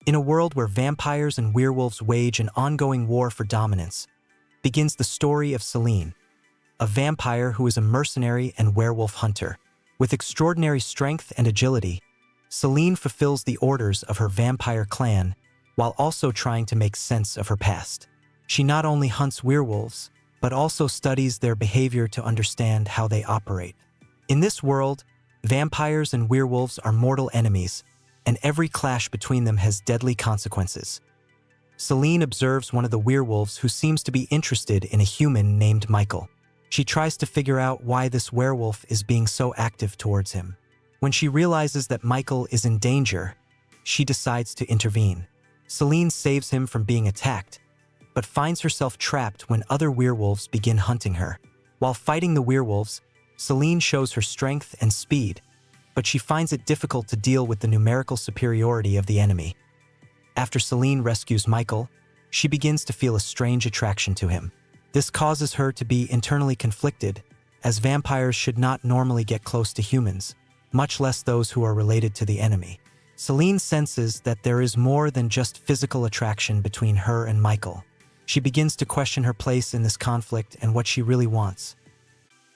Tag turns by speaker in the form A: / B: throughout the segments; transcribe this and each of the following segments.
A: In a world where vampires and werewolves wage an ongoing war for dominance, begins the story of Celine, a vampire who is a mercenary and werewolf hunter. With extraordinary strength and agility, Celine fulfills the orders of her vampire clan while also trying to make sense of her past. She not only hunts werewolves, but also studies their behavior to understand how they operate. In this world, vampires and werewolves are mortal enemies, and every clash between them has deadly consequences. Celine observes one of the werewolves who seems to be interested in a human named Michael. She tries to figure out why this werewolf is being so active towards him. When she realizes that Michael is in danger, she decides to intervene. Celine saves him from being attacked, but finds herself trapped when other werewolves begin hunting her. While fighting the werewolves, Celine shows her strength and speed, but she finds it difficult to deal with the numerical superiority of the enemy. After Celine rescues Michael, she begins to feel a strange attraction to him. This causes her to be internally conflicted, as vampires should not normally get close to humans, much less those who are related to the enemy. Celine senses that there is more than just physical attraction between her and Michael. She begins to question her place in this conflict and what she really wants.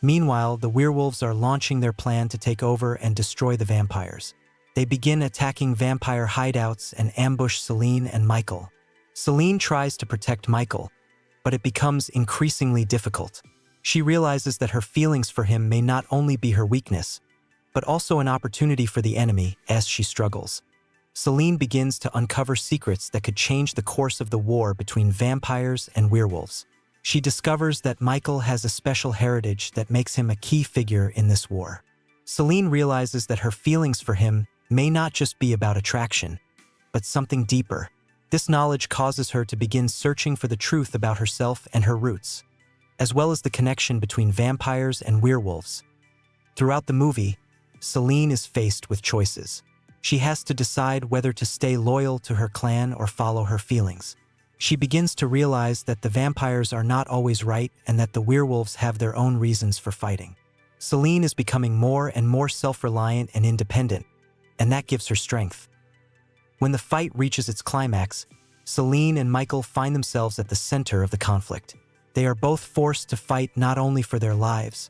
A: Meanwhile, the werewolves are launching their plan to take over and destroy the vampires. They begin attacking vampire hideouts and ambush Celine and Michael. Celine tries to protect Michael, but it becomes increasingly difficult. She realizes that her feelings for him may not only be her weakness, but also an opportunity for the enemy as she struggles. Celine begins to uncover secrets that could change the course of the war between vampires and werewolves. She discovers that Michael has a special heritage that makes him a key figure in this war. Celine realizes that her feelings for him may not just be about attraction, but something deeper. This knowledge causes her to begin searching for the truth about herself and her roots, as well as the connection between vampires and werewolves. Throughout the movie, Celine is faced with choices. She has to decide whether to stay loyal to her clan or follow her feelings. She begins to realize that the vampires are not always right and that the werewolves have their own reasons for fighting. Celine is becoming more and more self-reliant and independent, and that gives her strength. When the fight reaches its climax, Celine and Michael find themselves at the center of the conflict. They are both forced to fight not only for their lives,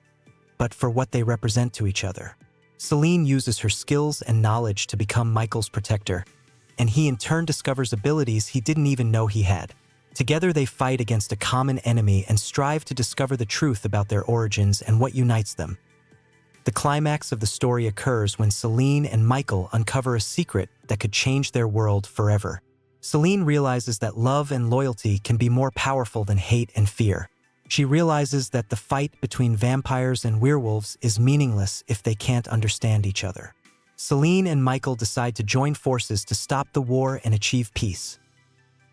A: but for what they represent to each other. Celine uses her skills and knowledge to become Michael's protector, and he in turn discovers abilities he didn't even know he had. Together they fight against a common enemy and strive to discover the truth about their origins and what unites them. The climax of the story occurs when Celine and Michael uncover a secret that could change their world forever. Celine realizes that love and loyalty can be more powerful than hate and fear. She realizes that the fight between vampires and werewolves is meaningless if they can't understand each other. Celine and Michael decide to join forces to stop the war and achieve peace.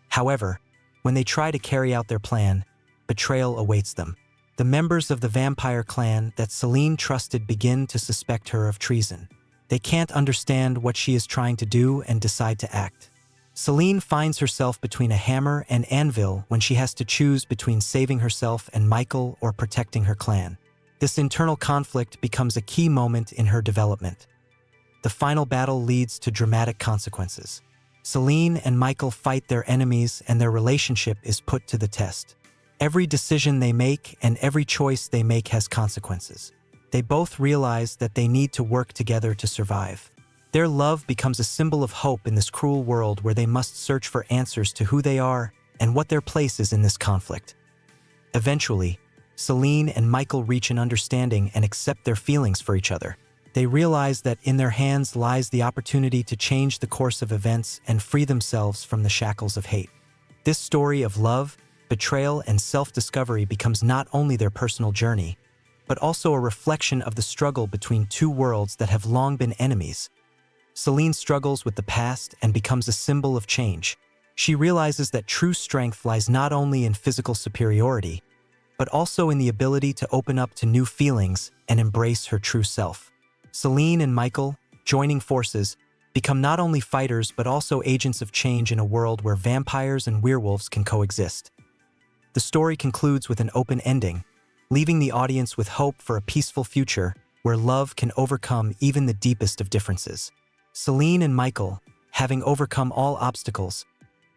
A: However, when they try to carry out their plan, betrayal awaits them. The members of the vampire clan that Celine trusted begin to suspect her of treason. They can't understand what she is trying to do and decide to act. Celine finds herself between a hammer and anvil when she has to choose between saving herself and Michael or protecting her clan. This internal conflict becomes a key moment in her development. The final battle leads to dramatic consequences. Celine and Michael fight their enemies and their relationship is put to the test. Every decision they make and every choice they make has consequences. They both realize that they need to work together to survive. Their love becomes a symbol of hope in this cruel world where they must search for answers to who they are and what their place is in this conflict. Eventually, Celine and Michael reach an understanding and accept their feelings for each other. They realize that in their hands lies the opportunity to change the course of events and free themselves from the shackles of hate. This story of love, betrayal, and self-discovery becomes not only their personal journey, but also a reflection of the struggle between two worlds that have long been enemies. Celine struggles with the past and becomes a symbol of change. She realizes that true strength lies not only in physical superiority, but also in the ability to open up to new feelings and embrace her true self. Celine and Michael, joining forces, become not only fighters but also agents of change in a world where vampires and werewolves can coexist. The story concludes with an open ending, leaving the audience with hope for a peaceful future where love can overcome even the deepest of differences. Celine and Michael, having overcome all obstacles,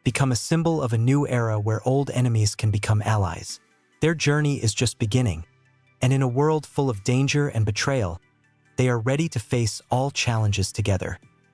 A: become a symbol of a new era where old enemies can become allies. Their journey is just beginning, and in a world full of danger and betrayal, they are ready to face all challenges together.